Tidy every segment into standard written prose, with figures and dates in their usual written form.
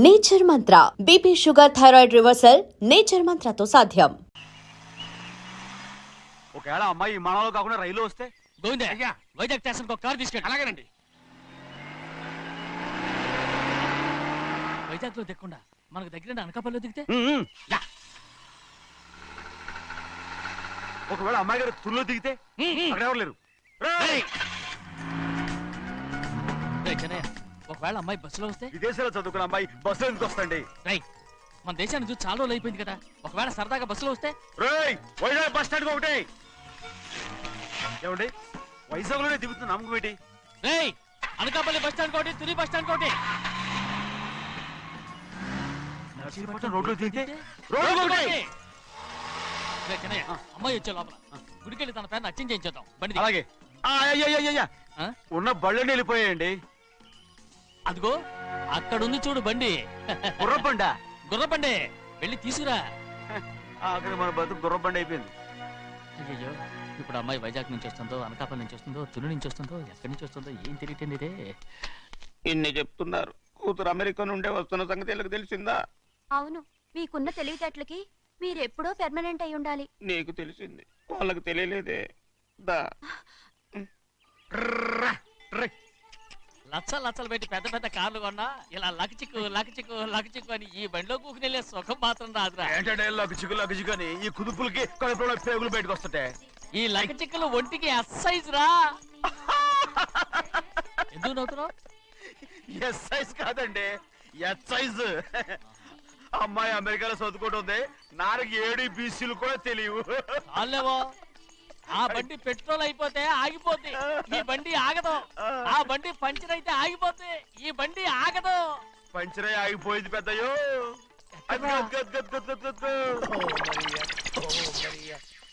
Nature Mantra BP sugar thyroid reversal nature మంత్రతో సాధ్యం. ఒకవేళ అమ్మాయి విమానంలో కాకుండా రైలు వస్తే గోవిందే అయ్యా వైజాగ్ స్టేషన్కి ఒక కారు తీసుకెళ్ళి. అలాగేనండి. వైజాగ్ లో దిక్కుండా మనకు దగ్గర అనకాపల్లిలో దిగితే ఒకవేళ అమ్మాయి గారు తుల్లో దిగితే అక్కడ ఎవరు లేరు. చెన్నయ్య ఒకవేళ అమ్మాయి బస్సులో వస్తే విదేశాల్లో చదువుకున్న అమ్మాయి బస్సులో ఎందుకు వస్తండి? మన దేశాన్ని చూసి చాలా రోజులు అయిపోయింది కదా, ఒకవేళ సరదాగా బస్సులో వస్తే. వైజాగ్ బస్ స్టాండ్ ఒకటి ఏమండి, వైజాగ్ లోనే దిగుతున్న నమ్మకం ఏంటి? అనకాపల్లి బస్ స్టాండ్ కోటి, తుని బస్ స్టాండ్ కోటి. రోడ్లో దిగితే చెన్నయ్య అమ్మాయి వచ్చే లోపల గుడికెళ్ళి తన పేరుని అచ్చం చేయించేద్దాం బండి. అలాగే. ఉన్న బళ్ళని వెళ్ళిపోయాయండి. అదిగో అక్కడుంది చూడు బండి. గుర్రబండా? గుర్రబండి, వెళ్ళి తీసుకురా. అక్కడ మన బతుకు గుర్రబండి అయిపోయింది. అయ్యో, ఇప్పుడు అమ్మాయి వైజాగ్ నుంచి వస్తుందో, అనకాపల్లి నుంచి వస్తుందో, తుని నుంచి వస్తుందో, ఎక్కడి నుంచి వస్తుందో ఏం తెలియటండి ఇదే. ఇన్ని చెప్తున్నారు, కూతురు అమెరికా నుండే వస్తున్న సంగతి వీళ్ళకి తెలిసిందా? అవును, మీకున్న తెలివితేటలకి మీరెప్పుడో పెర్మనెంట్ అయి ఉండాలి. నీకు తెలిసింది, వాళ్ళకి తెలియలేదే. దా లచ్చలు పెట్టి పెద్ద పెద్ద కార్లు కొన్నా ఇలా లకచిక్కు లకచిక్కు లకచిక్కు అని ఈ బండిలో కూకునెళ్ళే సుఖం మాత్రం రాదురా. ఏంటంటే లకచిక్కు అని ఈ కుదుపులకి కడుపులో పేగులు బయటకు వస్తుంటాయి. ఈ లకచిక్కులు ఒంటికి ఎక్సైజ్ రా. ఎందుకు నవ్వుతున్నావు? ఎక్సైజ్ కాదండి, ఎక్సైజ్. అమ్మాయి అమెరికాలో చదువుకుంటుంది, నాకు 7 బీసీలు కూడా తెలియవు. చాలేవో, ఆ బండి పెట్రోల్ అయిపోతే ఆగిపోద్ది, ఈ బండి ఆగదు. ఆ బండి పంచర్ అయితే ఆగిపోతే ఈ బండి ఆగదు. పంచర్ అయి ఆగిపోయింది పెద్దయ్యో.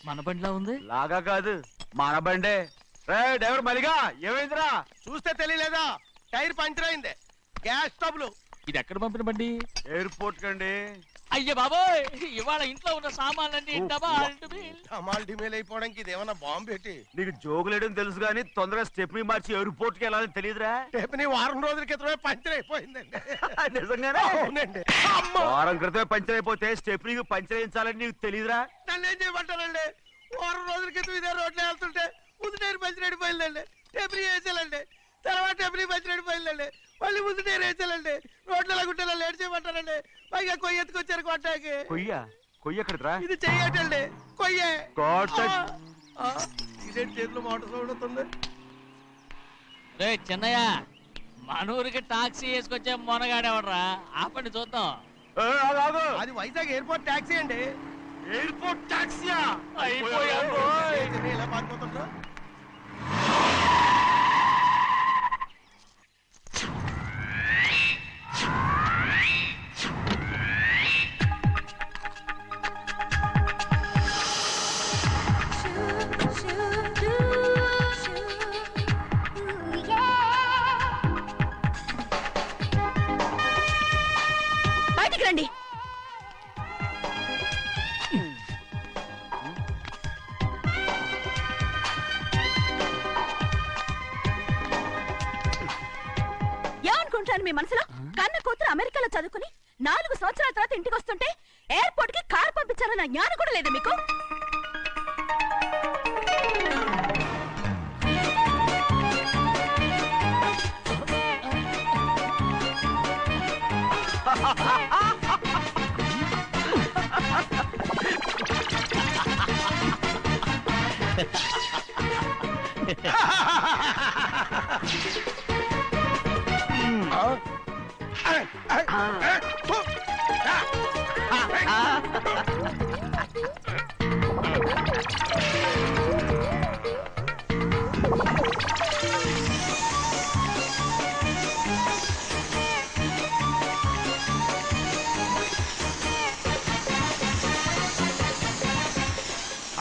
మన బండిలా ఉంది. లాగా కాదు, మన బండే. డ్రైవర్ మరిగా ఏమైందిరా? చూస్తే తెలియలేదా? టైర్ పంచర్ అయింది. Gas trouble. ఇది ఎక్కడ పంపిన బండి? ఎయిర్పోర్ట్ కండి. అయ్య బాబోయ్, ఇవాళ ఇంట్లో ఉన్న సామాన్లన్నీ డమాల్ డిమేల్ అయిపోవడానికి ఇది ఏమన్నా బాంబు పెట్టి? నీకు జోగులేయడం తెలుసు కానీ తొందరగా స్టెప్ని మార్చి ఎయిర్పోర్ట్ కి వెళ్ళాలని తెలియదురా? స్టెప్ని వారం రోజుల క్రితమే పంచర్ అయిపోయిందండి. నిజంగానే? అవునండి. వారం క్రితమే పంచర్ అయిపోతే స్టెప్ని పంచర్ వేయించాలని నీకు తెలియదురా? నన్ను ఏం చేయమంటారండి? వారం రోజుల క్రితం ఇదే రోడ్లో వెళ్తుంటే ముందు టైర్ పంచర్ అయిపోయిందండి. స్టెప్ని వేసాలండి, తర్వాత స్టెప్ని పంచర్ అయిపోయిందండి, మళ్ళీ ముందు టైర్ వేసాలండి. రోడ్లలో గుట్టలో లేట్ చేయమంటారండి. పైగా కొయ్య ఎత్తుకొచ్చారు కొట్టాకి. కొయ్య ఎక్కడిరా? ఇది చెయ్యటండి, కొయ్యే. ఇదే చేతిలో మోటార్ సౌండ్ అవుతుంది. రే చిన్నయ్య, మన ఊరికి టాక్సీ వేసుకొచ్చే మొనగాడేవడరా? ఆపండి చూద్దాం. అది వైజాగ్ ఎయిర్పోర్ట్ టాక్సీ అండి. ఎయిర్పోర్ట్ టాక్సీయా? ఇలా పారిపోతుండ్రా? బయటికి రండి. ఏమనుకుంటాను మీ మనసులో? కన్న కూతురు అమెరికాలో చదువుకుని 4 సంవత్సరాల తర్వాత ఇంటికి వస్తుంటే ఎయిర్పోర్ట్ కి కార్ పంపించాలన్న జ్ఞానం కూడా లేదా మీకు?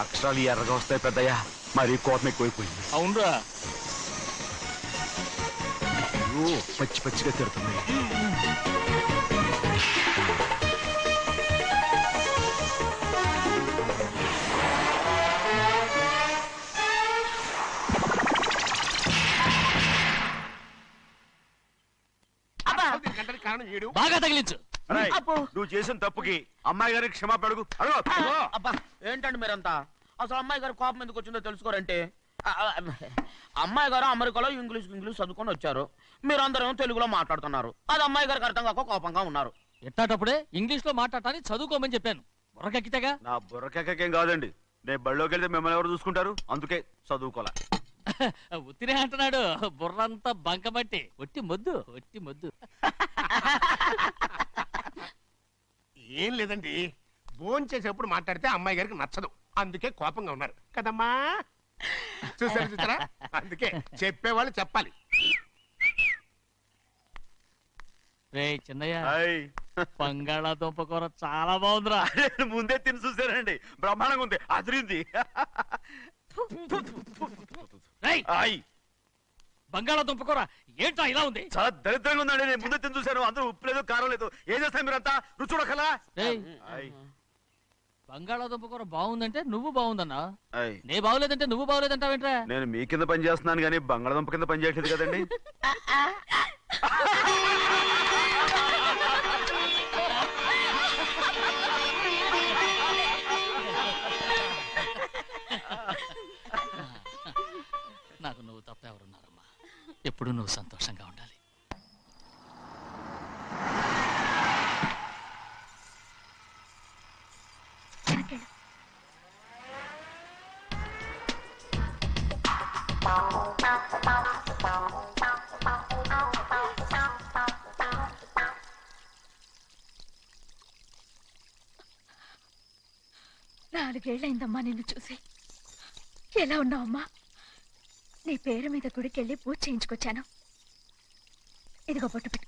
అక్షరాలు ఎర్రగా వస్తాయి పెద్దయ్యా, మరి కోపం ఎక్కువైపోయింది. అవునరా, పచ్చి పచ్చిగా తిడుతుంది. బాగా తగిలించు. అరేయ్, నువ్వు చేసిన తప్పుకి అమ్మాయి గారికి క్షమాపణ అడుగు. అడుగు. అబ్బా ఏంటండి మీరంతా అసలు అమ్మాయి గారు కోపం ఎందుకు వచ్చిందో తెలుసుకోరంటే అమ్మాయి గారు అమెరికాలో ఇంగ్లీష్ చదువుకొని వచ్చారు, మీరందరూ తెలుగులో మాట్లాడుతున్నారు. అది అమ్మాయి గారికి అర్థం కాక కోపంగా ఉన్నారు. ఎట్టాటప్పుడే ఇంగ్లీష్ లో మాట్లాడటానికి చదువుకోమని చెప్పాను. బుర్రకెక్కితేగా. నా బుర్రకెక్కకేం కాదండి, నేను బళ్ళోకి వెళ్తే మిమ్మల్ని ఎవరు చూసుకుంటారు, అందుకే చదువుకోలే. ఉత్తినే అంటున్నాడు. బుర్రంతా బంకబట్టి ఒట్టి మొద్దు, ఒట్టి మొద్దు. ఏం లేదండి, భోజనం చేసేప్పుడు మాట్లాడితే అమ్మాయి గారికి నచ్చదు, అందుకే కోపంగా ఉన్నారు కదమ్మా. చూసారా, అందుకే చెప్పేవాళ్ళు చెప్పాలి. రే చిన్నయ్య, హాయ్. బంగాళాదుంప కూర చాలా బాగుందిరా. నేను ముందే తిని చూసానండి, బ్రహ్మాండంగా ఉంది, అదిరింది. రేయ్, హాయ్. బంగాళాదుంప కూర ఏంటా ఇలా ఉంది? చాలా దరిద్రంగా ఉందండి, నేను ముందే తిని చూశాను, అందరూ ఉప్పు లేదు కారం లేదు. ఏం చేస్తారు మీరంతా, రుచి చూడకలా. రేయ్, హాయ్. బంగాళాదుంప కూర బాగుందంటే నువ్వు బాగుందన్నా, హాయ్. నే బాగులేదంటే నువ్వు బాగులేదంటావేంట్రా? నేను మీ కింద పని చేస్తున్నాను కానీ బంగాళదుంప కింద పని చేయట్లేదు కదండి. నాకు నువ్వు తప్ప ఎవరున్నారమ్మా? ఎప్పుడు నువ్వు సంతోషంగా ఉండాలి. నాలుగేళ్లైందమ్మా నిన్ను చూసి. ఎలా ఉన్నావమ్మా? నీ పేరు మీద గుడికెళ్ళి పూజ చేయించుకొచ్చాను. ఇదిగో బొట్టు పెట్టు.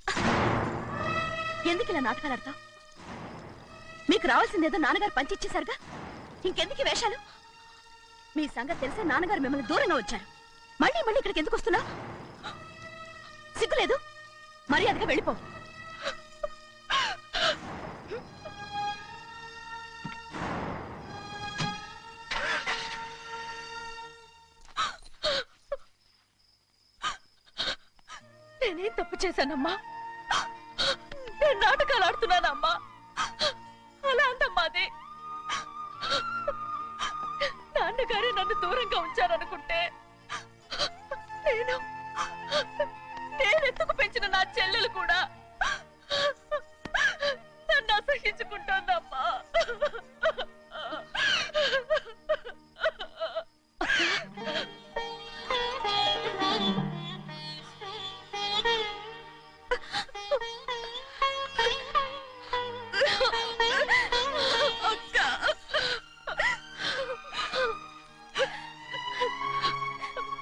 ఎందుకు ఇలా నాటకాలు ఆడతావు? మీకు రావాల్సిందేదో నాన్నగారు పంచిచ్చేశారుగా, ఇంకెందుకు ఈ వేషాలు? మీ సంగతి తెలిసే నాన్నగారు మిమ్మల్ని దూరంగా వచ్చారు. మళ్ళీ మళ్ళీ ఇక్కడికి ఎందుకు వస్తున్నావు? సిగ్గులేదు? మర్యాదగా వెళ్ళిపో. నేనేం తప్పు చేశానమ్మా? నేను నాటకాలు ఆడుతున్నానమ్మా. అలా అంటమ్మా అది. నాన్నగారే నన్ను దూరంగా ఉంచారనుకుంటే నేనెత్తుకు పెంచిన నా చెల్లెలు కూడా నన్ను అసహించుకుంటోందమ్మా.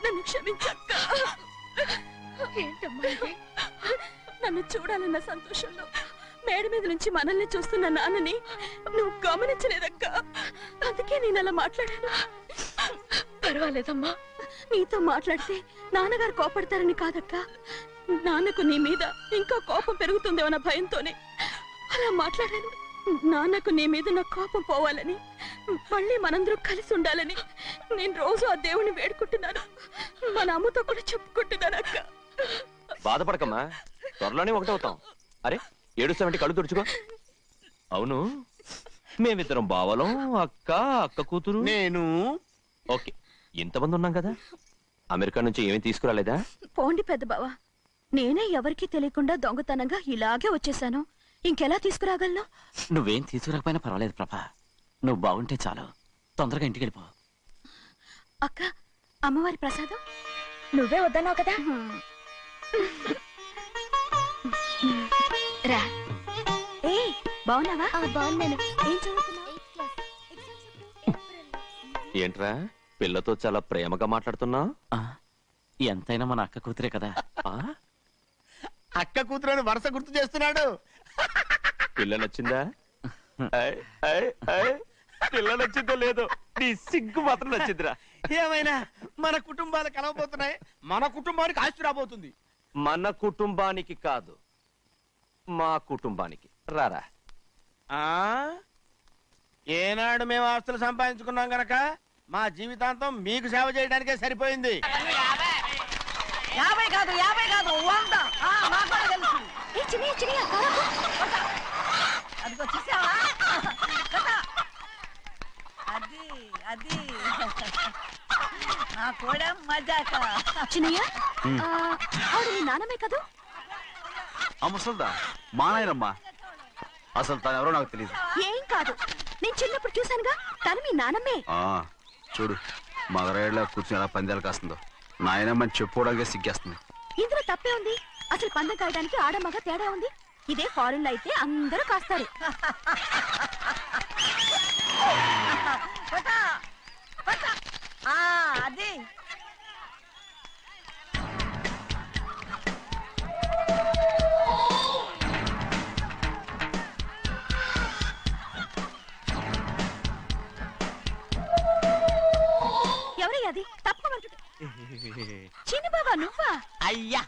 నన్ను క్షమించక్క. ఏంటమ్మా ఇది? నన్ను చూడాలన్న సంతోషంలో మేడ మీద నుంచి మనల్ని చూస్తున్న నాన్నని నువ్వు గమనించలేదక్క. అందుకే నేను అలా మాట్లాడాను. పర్వాలేదమ్మా, నీతో మాట్లాడితే నాన్నగారు కోపడతారని కాదక్క. నాన్నకు నీ మీద ఇంకా కోపం పెరుగుతుందేమన్న భయంతోనే అలా మాట్లాడాను. నాన్నకు నీ మీద నా కోపం పోవాలని, మళ్ళీ మనందరూ కలిసి ఉండాలని నేను రోజు ఆ దేవుని వేడుకుంటున్నాను. మన అమ్మతో కూడా చెప్పుకుంటున్నాను అక్క. బాధపడకమ్మా, త్వరలోనే ఒకటవుతాం. అరే ఏడుస్తామంటే కళ్ళు తుడుచుకో. అవును, మేమిద్దరం బావలం, అక్క కూతురు నేను ఓకే. ఇంతమంది ఉన్నాం కదా, అమెరికా నుంచి ఏమీ తీసుకురాలేదా? పోండి పెద్ద బావ, నేనే ఎవరికీ తెలియకుండా దొంగతనంగా ఇలాగే వచ్చేసాను. ఇంకెలా తీసుకురాగలను? నువ్వేం తీసుకురాకపోయినా పర్వాలేదు ప్రభా, నువ్వు బాగుంటే చాలు. తొందరగా ఇంటికి వెళ్ళిపో. అక్క, అమ్మవారి ప్రసాదం నువ్వే వద్దన్నావు కదా. రా. ఏ బాగున్నావా? బాగున్నాను. ఏం చదువుతున్నావు? ఏంట్రా పిల్లతో చాలా ప్రేమగా మాట్లాడుతున్నావు? ఎంతైనా మన అక్క కూతురే కదా. అక్క కూతురని వరుస గుర్తు చేస్తున్నాడు. పిల్ల నచ్చిందా? పిల్ల నచ్చిందో లేదో, నీ సిగ్గు మాత్రం నచ్చిందిరా. ఏమైనా మన కుటుంబాలు కలవబోతున్నాయి, మన కుటుంబానికి ఆస్తి రాబోతుంది. మన కుటుంబానికి కాదు, మా కుటుంబానికి. రారా. ఏనాడు మేము ఆస్తులు సంపాదించుకున్నాం గనక మా జీవితాంతం మీకు సేవ చేయడానికే సరిపోయింది. 50 కాదు 50 కాదు 100. చిన్నయ్య చిన్నయ్య అదిగో చూసావా అది అది నా కూడా మజాక. చిన్నయ్య ఆవిడ నీ నాన్నమే కదూ? ఆ ముసల్దా మా నాయనమ్మా. అసలు తను ఎవరో నాకు తెలియదు. ఏం కాదు, నేను చిన్నప్పుడు చూశానుగా, తను మీ నాన్నమ్మే. చూడు మగరాయిలా కూర్చుని ఎలా పందాలు కాస్తుందో. నాయనమ్మని చెప్పుకోవడానికి సిగ్గేస్తుంది. ఇందులో తప్పే ఉంది? అసలు పందెం కాయడానికి ఆడమగ తేడా ఉంది. ఇదే ఫారెన్ లో అయితే అందరూ కాస్తారు. అది ఎవరయ్యా అది? తప్పమంటుంటే చిన్న బాబా నువ్వా? అయ్యా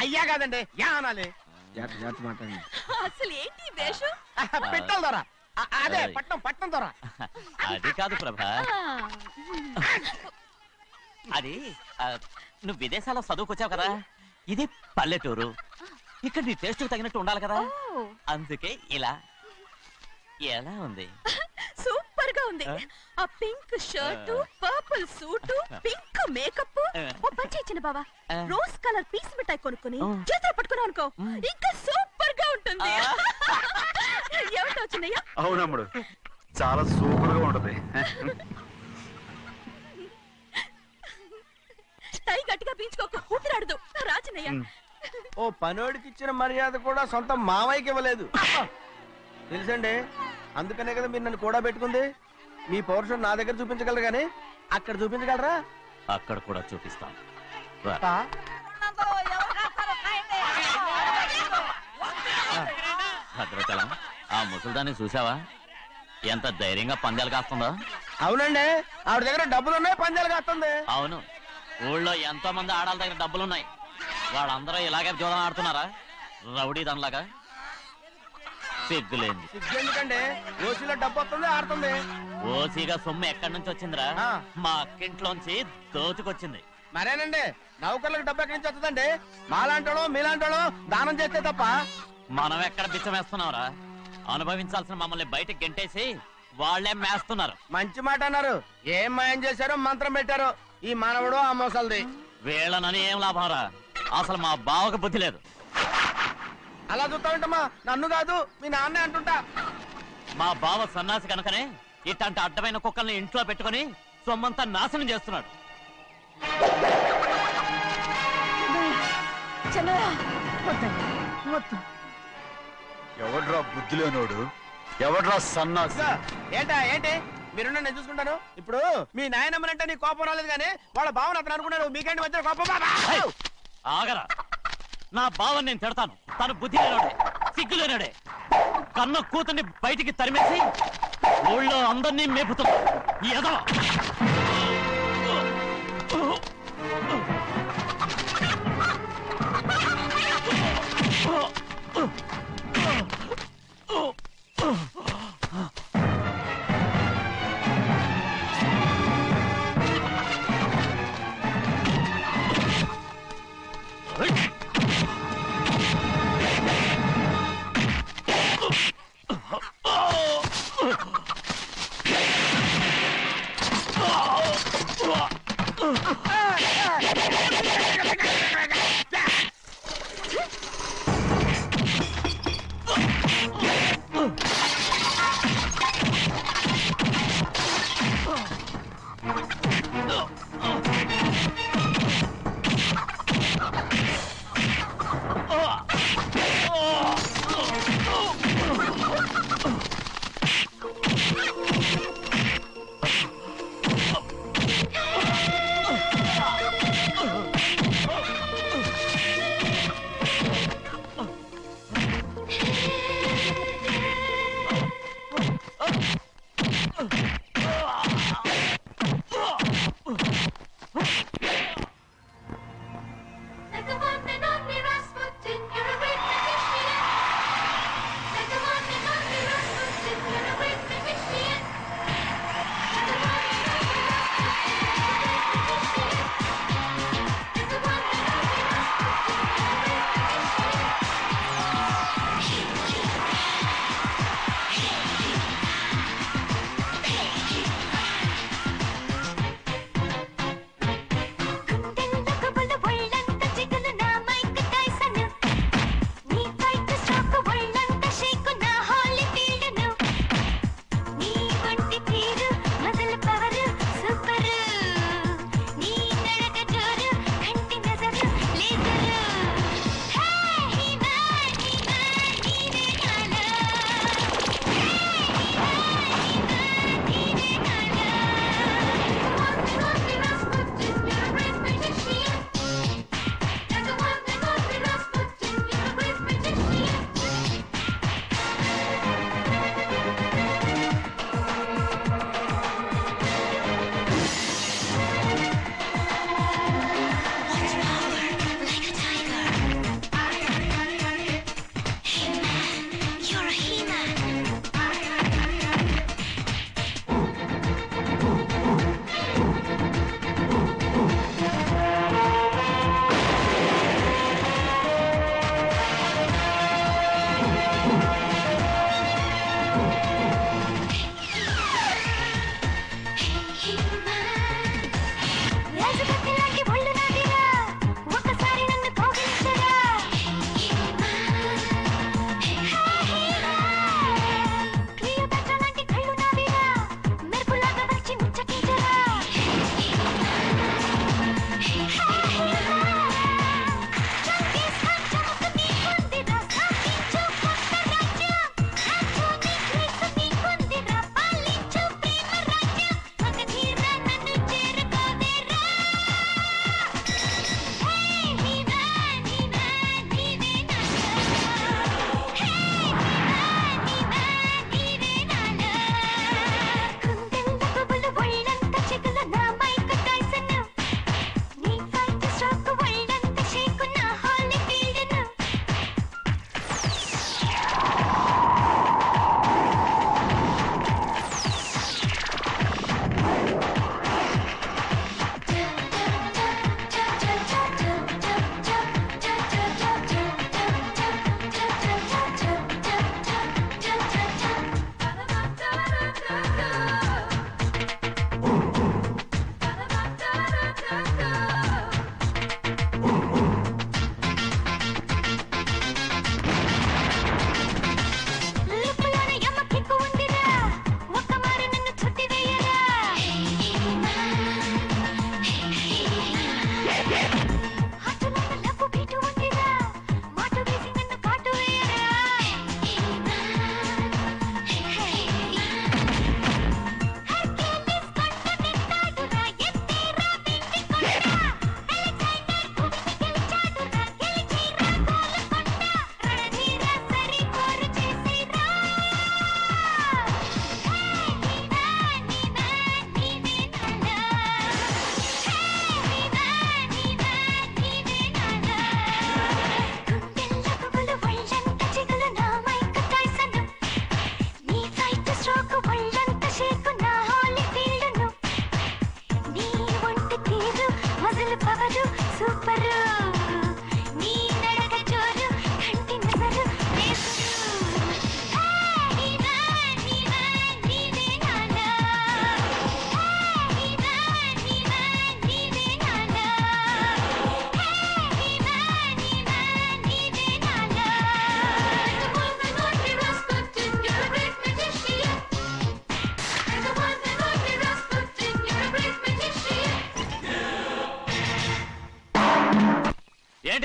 అయ్యా కాదండి యా అనాలి. అసలు ఏంటి ఈ వేషం? పెట్టాలి దొర. అదే పట్నం పట్నం దొర. అది కాదు ప్రభా, అది నువ్వు విదేశాల్లో చదువుకొచ్చావు కదా, ఇది పల్లెటూరు. ఇక్కడ నీ టేస్ట్ తగినట్టు ఉండాలి కదా, అందుకే ఇలా. ఎలా ఉంది? సూపర్ గా ఉంది. ఆ pink shirt, purple suit, pink makeup. ఓ పని చిన్న బాబా, రోజ్ కలర్ పీస్ మిఠాయి కొనుక్కుని చేతిలో పట్టుకున్నావు అనుకో, ఇంకా సూపర్ గా ఉంటుంది. ఏమిటో చిన్నయ్య? అవునమ్ముడు, చాలా సూపర్ గా ఉంటది. టై గట్టిగా పీంచుకోకు, ఊపిరాడదు. రా చిన్నయ్య. ఓ పనోడికి ఇచ్చిన మర్యాద కూడా సొంత మావయ్యకి ఇవ్వలేదు తెలుసండి. అందుకనే కదా మీరు నన్ను కూడా పెట్టుకుంది. మీ పౌరుషం నా దగ్గర చూపించగలరు కానీ అక్కడ చూపించగలరా? అక్కడ కూడా చూపిస్తాను. భద్రచలం, ఆ ముసల్దాన్ని చూసావా? ఎంత ధైర్యంగా పందాలు కాస్తుందో. అవునండి, ఆవిడ దగ్గర డబ్బులు ఉన్నాయి, పందాలు కాస్తుంది. అవును, ఊళ్ళో ఎంతో మంది ఆడాల దగ్గర డబ్బులున్నాయి. వాళ్ళందరూ ఇలాగే జోదం ఆడుతున్నారా రౌడీ దానిలాగా? సిగ్గులేంది. సిగ్గెందుకండి, ఓసీలో డబ్బు వస్తుంది, ఆడుతుంది. ఓసీగా సొమ్ము ఎక్కడి నుంచి వచ్చిందిరా? మా అక్కింట్లోంచి దోచుకొచ్చింది. మరేనండి, నౌకర్లకు డబ్బు ఎక్కడి నుంచి వస్తుందండి? మాలాంటోడు మీలాంటోడు దానం చేస్తే తప్ప. మనం ఎక్కడ బిచ్చం వేస్తున్నావురా? అనుభవించాల్సిన మమ్మల్ని బయటకు గెంటేసి వాళ్లే మేస్తున్నారు. మంచి మాట అన్నారు. ఏం మాయం చేశారో మంత్రం పెట్టారు ఈ మానవుడు ఆ మోసల్ది. వీళ్ళనని ఏం లాభంరా? అసలు మా బావకు బుద్ధి లేదు. అలా చూస్తా ఉంటామా? నన్ను కాదు మీ నాన్నే అంటుంటా. మా బావ సన్నాసి కనుకనే ఇట్లాంటి అడ్డమైన కుక్కల్ని ఇంట్లో పెట్టుకుని సొమ్మంతా నాశనం చేస్తున్నాడు. ఎవడ్రా బుద్ధిలోనోడు? ఎవడ్రా సన్నాసి? ఏంటా ఏంటి? మీరు నేను చూసుకుంటాను. ఇప్పుడు మీ నాయనమ్మనంటే నీ కోపం రాలేదు కానీ వాళ్ళ భావన అతను అనుకున్నాడు. మీకేంటి మధ్య కోపం? ఆగరా, నా బావని నేను తిడతాను. తను బుద్ధి లేనాడే, సిగ్గు లేనాడే. కన్న కూతుర్ని బయటికి తరిమేసి ఊళ్ళో అందరినీ మేపుతున్నా. ఏదో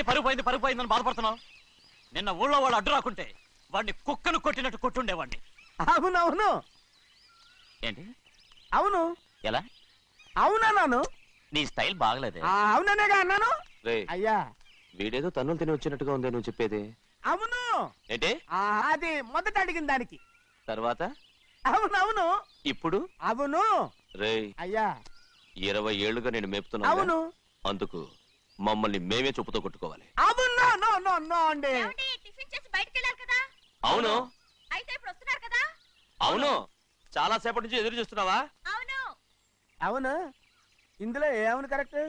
పరుగు పోయిందని బాధపడుతున్నావు? నిన్న ఊళ్ళో వాళ్ళు అడ్డు రాకుంటే వాడిని కుక్కను కొట్టినట్టు కొట్టుండేవాడిని. అవునవును ఏంటి? అవును ఎలా? అవునన్నాను. నీ స్టైల్ బాగలేదే. అవుననేగా అన్నాను. అయ్యా వీడేదో తన్నులు తిని వచ్చినట్టుగా ఉంది నువ్వు చెప్పేది. అవును ఏంటి? అది మొదట అడిగిన దానికి. తర్వాత అవునవును. ఇప్పుడు అవును రే అయ్యా 20 ఏళ్లుగా నేను మేపుతున్నా. అవును. అందుకు మమ్మల్ని మేమే చెప్పుతో కొట్టుకోవాలి. అవును నో నో నో అండి. టిఫిన్ చేసి బయటికి వెళ్ళారు కదా? అవును. అయితే ఇప్పుడు వస్తున్నారు కదా? అవును. చాలా సేపటి నుంచి ఎదురు చూస్తున్నావా? అవును. అవును ఇందులో ఏమవును కరెక్ట్?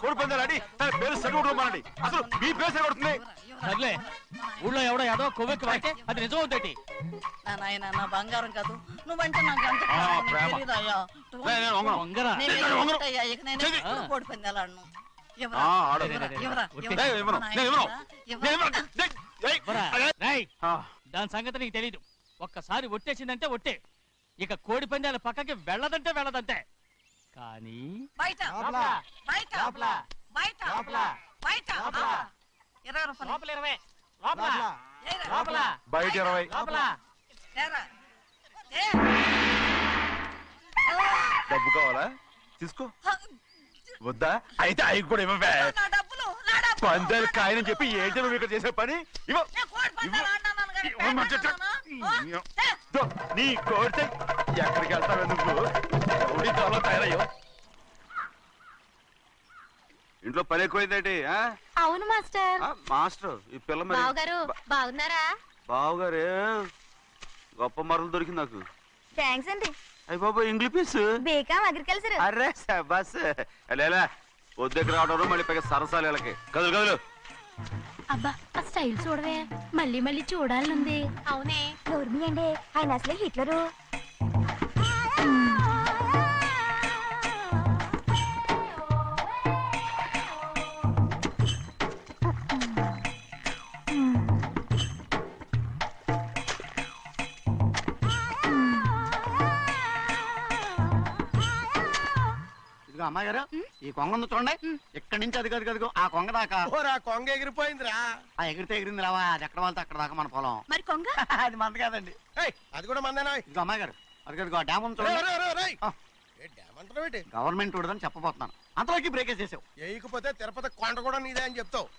కోడి పందాలని పేరు సరిగొట్టుకోమనండి. అసలు మీ పేరు సరిగొడుతుంది. సర్లే, ఊళ్ళో ఎవడో ఏదో కొవ్వెక్కి వాడితే అది నిజం అవుతాయి. నా నాయన నా బంగారం కాదు నువ్వంటే నాకు అంత ప్రేమ. తెలీదయ్యా. వంగరా. నేను నేను వంగను. ఎక్కడయ్యా? ఇక నేను చెయ్యి. ఎప్పుడు కోడి పందాలాడను. ఆడు. రేయ్, దాని సంగతి నీకు తెలీదు. ఒక్కసారి ఒట్టేసిందంటే ఒట్టే. ఇక కోడి పందాల పక్కకి వెళ్ళదంటే వెళ్ళదంతే. కానీ బయట బయట బయట బయట 20 రూపాయలు. ఏరా. బయట 20. ఏరా. డబ్బు కావాలా? తీసుకో. వద్దా? అయితే అవి కూడా ఇవ్వవే. నా డబ్బులు నా డబ్బులు. పందాలు కాయని చెప్పి ఏంటి నువ్వు ఇక్కడ చేసే పని? ఇవ్వ. నేను కోడి పందాలు ఆడినాను కానీ ఇవ్వమంటే పెట్టాను. దో, నీ కోడితే ఎక్కడికి వెళ్తావే నువ్వు? రౌడీ త్వరలో తయారయ్యో. ఇంట్లో పని ఎక్కువైందేంటి? అవును మాస్టర్. మాస్టర్ ఈ పిల్ల మరి బావగారు బాగున్నారా? బావుగారే గొప్ప మరలు దొరికింది నాకు. థ్యాంక్స్ అండి. అయ్యి బాబు ఇంగ్లీష్ పీస్. బేకాం అగ్రికల్చర్. అరే బస్ లేలా వద్దకు రావడం మళ్ళీ పైగా సరసాలు వీళ్ళకి. కదులు కదులు. అబ్బా ఆ స్టైల్ చూడవే, మళ్ళీ మళ్ళీ చూడాలనుంది. అవునే నోర్మి అండి, ఆయన అసలే హిట్లరు. ఇదిగో అమ్మాయి గారు ఈ కొంగ ఉంది చూడండి. ఇక్కడి నుంచి అది కదిగో ఆ కొంగ దాకా. ఓరా కొంగ ఎగిరిపోయిందిరా. ఆ ఎగిరితే ఎగిరింది రావా, అది ఎక్కడ వాళ్ళతో అక్కడ దాకా మన పొలం. మరి కొంగ అది మంద కాదండి. ఏయ్, అది కూడా మందేనా? ఇదిగో అమ్మాయి గారు అది కదిగో ఆ డ్యామ్ ఉంది చూడండి. డ్యామ్ అంటున్నావేంటి? గవర్నమెంట్ ఉడదని చెప్పబోతున్నాను, అంతలోకి బ్రేక్ వేసేసావు. వేయకపోతే తిరుపతి కొండ కూడా నీదే అని చెప్తావు.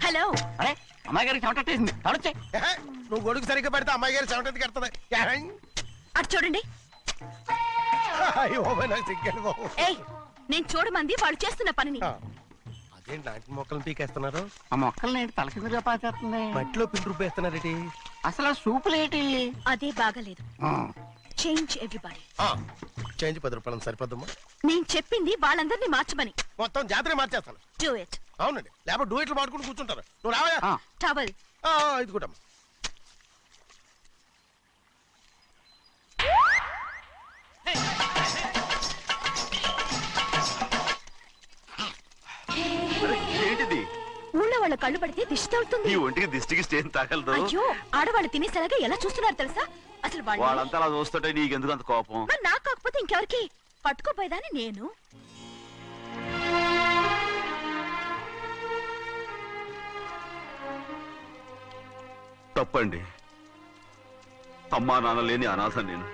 హలో. అరే అమ్మాయి గారికి చెమటేసింది, తడొచ్చే. ఏహే, నువ్వు గొడుగు సరిగ్గా పెడితే అమ్మాయి గారి సెవెంటీకి ఎడుతుంది. అటు చూడండి. అయ్యో నాకు సిగ్గాను బాబు. ఏయ్, నేను చూడమంది వాళ్ళు చేస్తున్న పనిని. అదేంటి నాటి మొక్కలను పీకేస్తున్నారు? ఆ మొక్కల్ని ఏంటి తల కిందగా పాచేస్తుంది? మట్టిలో పిండి రుబ్బేస్తున్నారేంటి? అసలు ఆ సూపులేటి? అదే బాగలేదు. Change everybody. చేంజ్ 10 రూపాయలు సరిపోద్దమ్మా. నేను చెప్పింది వాళ్ళందరినీ మార్చమని. మొత్తం జాతర మార్చేస్తాను. Do it. అవునండి, లేకపోతే డూయిట్లు పాడుకుని కూర్చుంటారు. నువ్వు రావా? టవల్. ఇది కూడా ఏంటిది? ఊళ్ళో వాళ్ళ కళ్ళు పడితే దిష్టి తగులుతుంది. ఈ ఒంటికి దిష్టికి స్టేన్ తాగలదు. అయ్యో, ఆడవాళ్ళు తినేసరిగా ఎలా చూస్తున్నారు తెలుసా? అసలు వాళ్ళంతా అలా చూస్తుంటే నీకెందుకు అంత కోపం? మరి నాకు కాకపోతే ఇంకెవరికి? పట్టుకోపోయేదాన్ని నేను. తప్పండి. అమ్మా నాన్న లేని అనాథ నేను.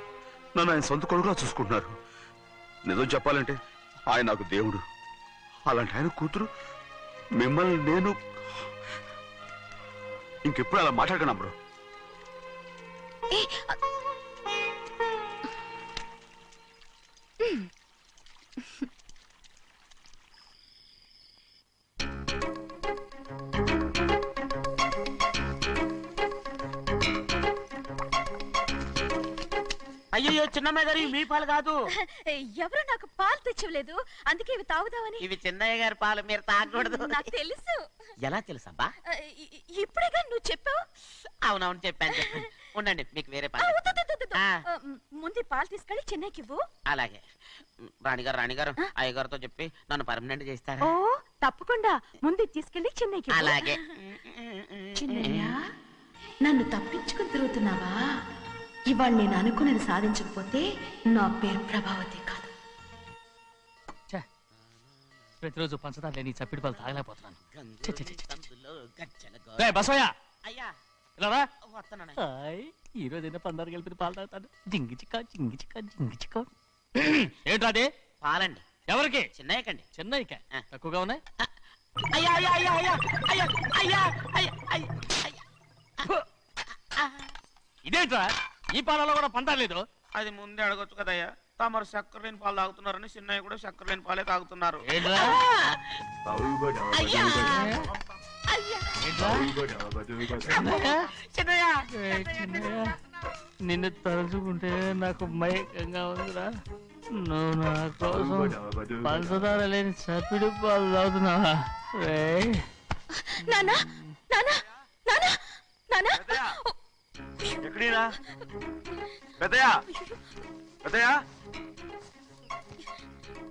నన్ను ఆయన సొంత కొడుకులా చూసుకుంటున్నారు. నిజం చెప్పాలంటే ఆయన నాకు దేవుడు. అలాంటి ఆయన కూతురు మిమ్మల్ని నేను ఇంకెప్పుడు అలా మాట్లాడకను అప్పుడు. అయ్యో అయ్యో చిన్నమ్మాయి గారు ఇవి మీ పాలు కాదు. ఎవరు నాకు పాలు తెచ్చలేదు, అందుకే ఇవి తాగుదామని. ఇవి చిన్నయ్య గారి పాలు, మీరు తాగకూడదు. నాకు తెలుసు. ఎలా తెలుసబ్బా? ఇప్పుడేగా నువ్వు చెప్పావు. అవునవును చెప్పాను. ఉండండి, మీకు వేరే ఆ, పాలు. వద్దు, వద్దు, వద్దు, వద్దు. ఆ. ముందు ఈ పాలు తీసుకెళ్ళి చెన్నైకి ఇవ్వు. అలాగే. రాణిగారు అయ్యగారితో చెప్పి నన్ను పర్మనెంట్ చేస్తారా? ఓ తప్పకుండా, ముందు ఇది తీసుకెళ్ళి చెన్నైకి ఇవ్వు. అలాగే. చిన్నయ్య, నన్ను తప్పించుకుని తిరుగుతున్నావా? ఇవాళ నేను అనుకున్నది సాధించకపోతే నా పేరు ప్రభావతి కాదు. ప్రతిరోజు పంచదార లేని చప్పిడి పాలు తాగలేకపోతున్నాను. ఛే, ఛే, ఛే, ఛే. గంతులో గజ్జల రేయ్, బసవయ్య అయ్యా ఇలా రా. వస్తున్నాను. హాయ్, ఈ రోజైనా పందారు కలిపి పాలు తాగుతాను. జింగి చిక్క జింగి చిక్క జింగి చిక్క. ఏంట్రా అది? పాలండి. ఎవరికి? చిన్నయ్యకండి. చెన్నైకా? ఆ. తక్కువగా ఉన్నాయి. అయ్యా అయ్యా అయ్యా అయ్యా అయ్యా అయ్యా అయ్యా అయ్యా అయ్యా. ఇదేంట్రా, ఈ పాలలో కూడా పందారు లేదు? అది ముందే అడగొచ్చు కదయ్యా. తమరు చక్కెర లేని పాలు తాగుతున్నారని చిన్నయ్య కూడా చక్కెర లేని పాలే తాగుతున్నారు. ఏంట్రా? అయ్యా ఏంట్రా? చిన్నయ్య? ఏయ్, చిన్నయ్య, నిన్ను తలుచుకుంటే నాకు మైకంగా ఉందిరా. నువ్వు నా కోసం పంచదార లేని చప్పిడి పాలు తాగుతున్నావా? రేయ్. నానా నానా నానా నానా ఎక్కడీరా పెద్దయా? పెద్దయా?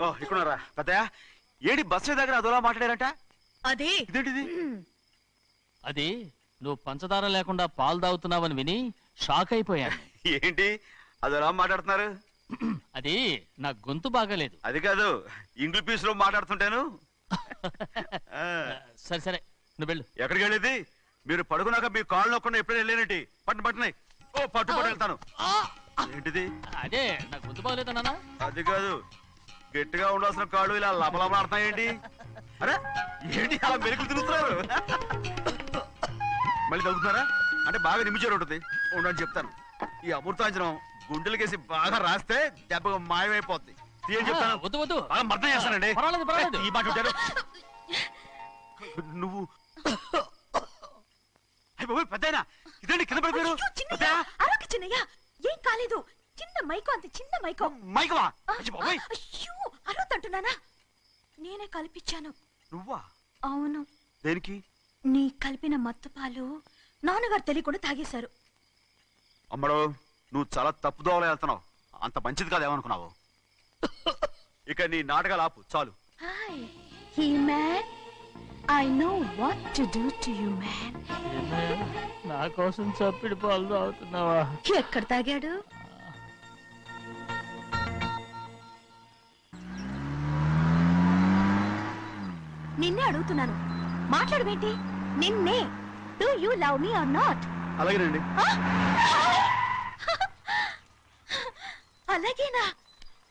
ఓ ఇక్కడున్నారా పెద్దయా? ఏడి బస్సు దగ్గర అదోలా మాట్లాడారట. అదే ఇదేంటిది? అది నువ్వు పంచదార లేకుండా పాలు తాగుతున్నావని విని షాక్ అయిపోయాను. ఏంటి అదోలా మాట్లాడుతున్నారు? అది నా గొంతు బాగాలేదు. అది కాదు, ఇంగ్లీష్ పీస్ లో మాట్లాడుతుంటాను. ఆ, సరే సరే, నువ్వు వెళ్ళు. ఎక్కడికి వెళ్ళేది? మీరు పడుకున్నాక మీ కాళ్ళు నొక్కకుండా ఎప్పుడైనా వెళ్ళేనంటి? పట్టునాయి. ఓ పట్టు వెళ్తాను. ఏంటిది? అదే నా గొంతు బాగలేదు నాన్న. అది కాదు, గట్టిగా ఉండాల్సిన కాళ్ళు ఇలా లపలపలాడుతున్నాయేంటి? అరే ఏంటి అలా మెరుకులు తిరుగుతున్నారు? మళ్ళీ తగ్గుతున్నారా? అంటే బాగా నిమిషాలు ఉంటుంది. ఉండని చెప్తాను. ఈ అమృతాంజనం గుండెలకేసి బాగా రాస్తే దెబ్బగా మాయమైపోద్ది. తీయని చెప్తాను. వద్దు వద్దు, బాగా మర్దం చేస్తానండి. పర్వాలేదు పర్వాలేదు. ఈ మాట ఉంటారు నువ్వు. అయ్య బాబోయ్ పెద్దయినా, ఇదేంటి కింద పడిపోయారు? పెద్దయ్య, అరొక చిన్నయ్య, ఏం కాలేదు. చిన్న మైకో, అంత చిన్న మైకో. మైకవా? అయ్య బాబోయ్, అయ్యో అరవతంటున్నానా? నేనే కల్పించాను. నువ్వా? అవును, దేనికి? నీ కలిపిన మత్తు పాలు నాన్నగారు తెలియకుండా తాగేశారు. అమ్మడో, నువ్వు చాలా తప్పుదోవలో వెళ్తున్నావు. అంత మంచిది కాదు ఏమనుకున్నావు? ఇక నీ నాటకాలు ఆపు చాలు. Hi he man, I know what to do to you man. నా కోసం చప్పిడి పాలు తాగుతున్నావా? ఎక్కడ తాగాడు? నిన్నే అడుగుతున్నాను, మాట్లాడబేంటి? నిన్నే. Do you love me or not? అలాగేనండి. అలాగేనా?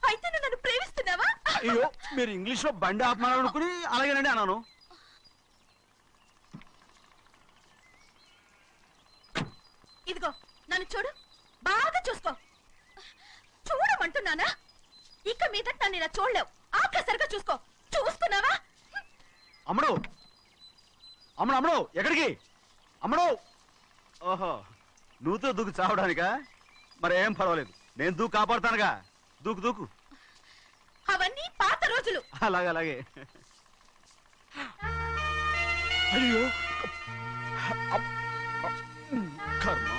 అయితే నువ్వు నన్ను ప్రేమిస్తున్నావా? అయ్యో, మీరు ఇంగ్లీష్ లో బండి ఆపమాలనుకుని అలాగేనండి అన్నాను. ఇదిగో నన్ను చూడు, బాగా చూసుకో. చూడమంటున్నానా? ఇక మీద నన్ను ఇలా చూడలేవు. ఆఖరిసరిగా చూసుకో. చూస్తున్నావా? అమ్మడు అమ్మడు అమ్మడు, ఎక్కడికి? అమ్మడు. ఓహో, నువ్వుతో దూకు చావడానికా? మరేం పర్వాలేదు, నేను దూకు కాపాడుతానుగా. దూకు దూకు. అవన్నీ పాత రోజులు. అలాగే అలాగే. అయ్యో కర్మ.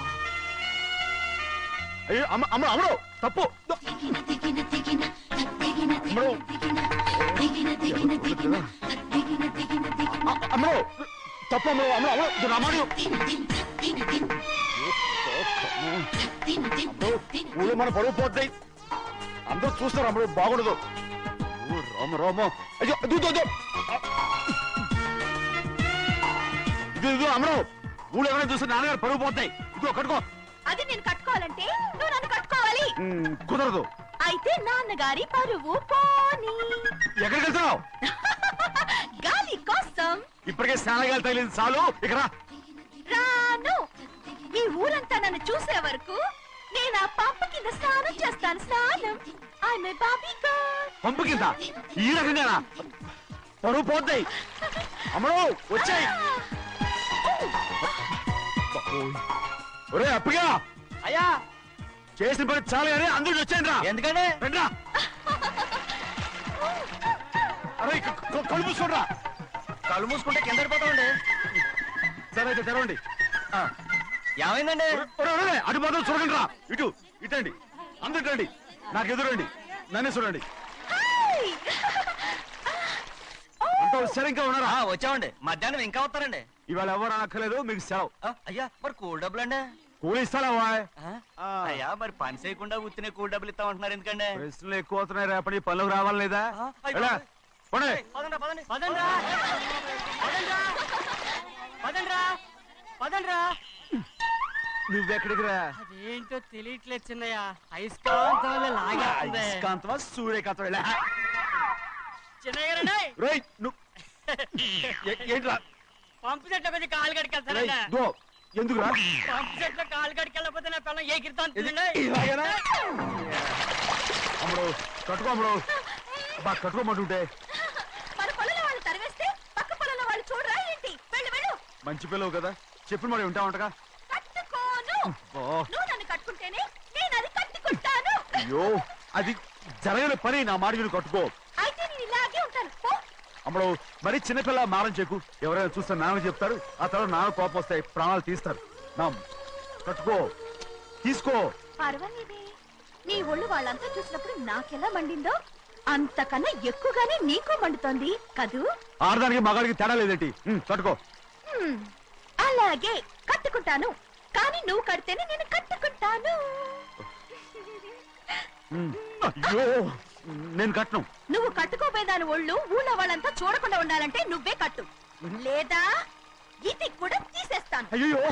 అయ్యో అమ్మ అమ్మ అమ్మడు తప్పు. అమ్మడు అమ్మడు తప్పు. అమ్మడు అమ్మడు అమ్మడు రమ్మడు. ఊళ్ళో మన పరువు పోతాయి, అందరూ చూస్తారు. అమ్మడు బాగుండదు. రామ రామ. అయ్యో ఇది అమ్మడు, ఊళ్ళో ఎవరైనా చూస్తే నాన్నగారు పరువు పోతాయి. ఇదిగో కట్టుకో. అది నేను కట్టుకోవాలంటే నువ్వు నన్ను కట్టుకోవాలి. కుదరదు. అయితే నాన్నగారి పరువు పోనీ. ఎక్కడికి వెళ్తున్నావు? గాలి కోసం. ఇప్పటికే స్నానగాలు తగిలింది చాలు, ఇక రా. రాను. ఈ ఊరంతా నన్ను చూసే వరకు నేను ఆ పంప కింద స్నానం చేస్తాను. స్నానం. ఐఎమ్ ఏ బాబీ గర్ల్. పంపు కింద ఈ రకంగానా? పరువు పోతాయి. అమ్మడు వచ్చాయి. ఒరే అప్పగా. అయ్యా చేసిన పని చాలు కానీ అందరూ వచ్చాను రా. ఎందుకంటే రండి రా. అరే కళ్ళు మూసుకోండి రా. కళ్ళు మూసుకుంటే కింద పడిపోతామండి. సరే అయితే తెరవండి. ఏమైందండి? అటు మాత్రం చూడండి రా. ఇటు ఇటండి, అందరు ఇటండి, నాకు ఎదురండి, నన్నే చూడండి. అంతా వచ్చారు, ఇంకా ఉన్నారా? వచ్చామండి. మధ్యాహ్నం ఇంకా వస్తారండి. ఇవాళ ఎవరు అనక్కర్లేదు, మీకు సెలవు. అయ్యా మరి కూల్ డబ్బులు అండి? కూలి ఇస్తావా? అయ్యా మరి పని చేయకుండా ఉత్తినే కూల్ డబ్బులు ఇస్తామంటున్నారు ఎందుకండి? ప్రశ్నలు ఎక్కువ అవుతున్నాయి, రేపటి పనులకు రావాలి లేదా? ఎలా? పోనీ. పదండి పదండి పదండ్రా పదండ్రా పదండ్రా పదండ్రా. నువ్వెక్కడికి రా? అదేంటో తెలియట్లేదు చిన్నయ్య, అయస్కాంతం వల్ల లాగేస్తుంది. అయస్కాంతమా సూర్యకాంతం? ఎలా? చిన్నయ్య గారండి, రేయ్, నువ్వు ఏంట్రా? పంపు చెట్లో కొంచెం కాలు రేయ్, కడికెళ్తారండి. దో, ఎందుకురా? పంపు చెట్లో కాలు కడికెళ్ళకపోతే నా పిల్లలు ఏ కిర్తాను ఇలాగేనా? అమ్ముడు కట్టుకో, అమ్ముడు. బా కట్టుకోమంటుంటే. మన పొలంలో వాళ్ళు తరివేస్తే పక్క పొలంలో వాళ్ళు చూడరా ఏంటి? వెళ్ళు వెళ్ళు. మంచి పిల్లవు కదా, చెప్పిన మరి ఉంటా ఉంటగా. కట్టుకోను. నువ్వు నన్ను కట్టుకుంటేనే నేను అది కట్టుకుంటాను. అయ్యో, అది జరగని పని. నా మాట విని కట్టుకో. అయితే నేను ఇలాగే ఉంటాను. పో. అమ్మడు మరి చిన్నపిల్ల మారం చెక్కు. ఎవరైనా చూస్తే నాన్న చెప్తారు, ఆ తర్వాత నాన్న కోపం వస్తాయి, ప్రాణాలు తీస్తారు. నా కట్టుకో, తీసుకో. పర్వాలేదే, నీ ఒళ్ళు వాళ్ళంతా చూసినప్పుడు నాకెలా మండిందో అంతకన్నా ఎక్కువగానే నీకు మండుతోంది కదూ? ఆడదానికి మగాడికి తేడా లేదేంటి? కట్టుకో. అలాగే కట్టుకుంటాను, కానీ నువ్వు కడితేనే నేను కట్టుకుంటాను. అయ్యో, నేను కట్టను. నువ్వు కట్టుకోపోయేదాని ఒళ్ళు ఊళ్ళో వాళ్ళంతా చూడకుండా ఉండాలంటే నువ్వే కట్టు, లేదా ఇది కూడా తీసేస్తాను. అయ్యో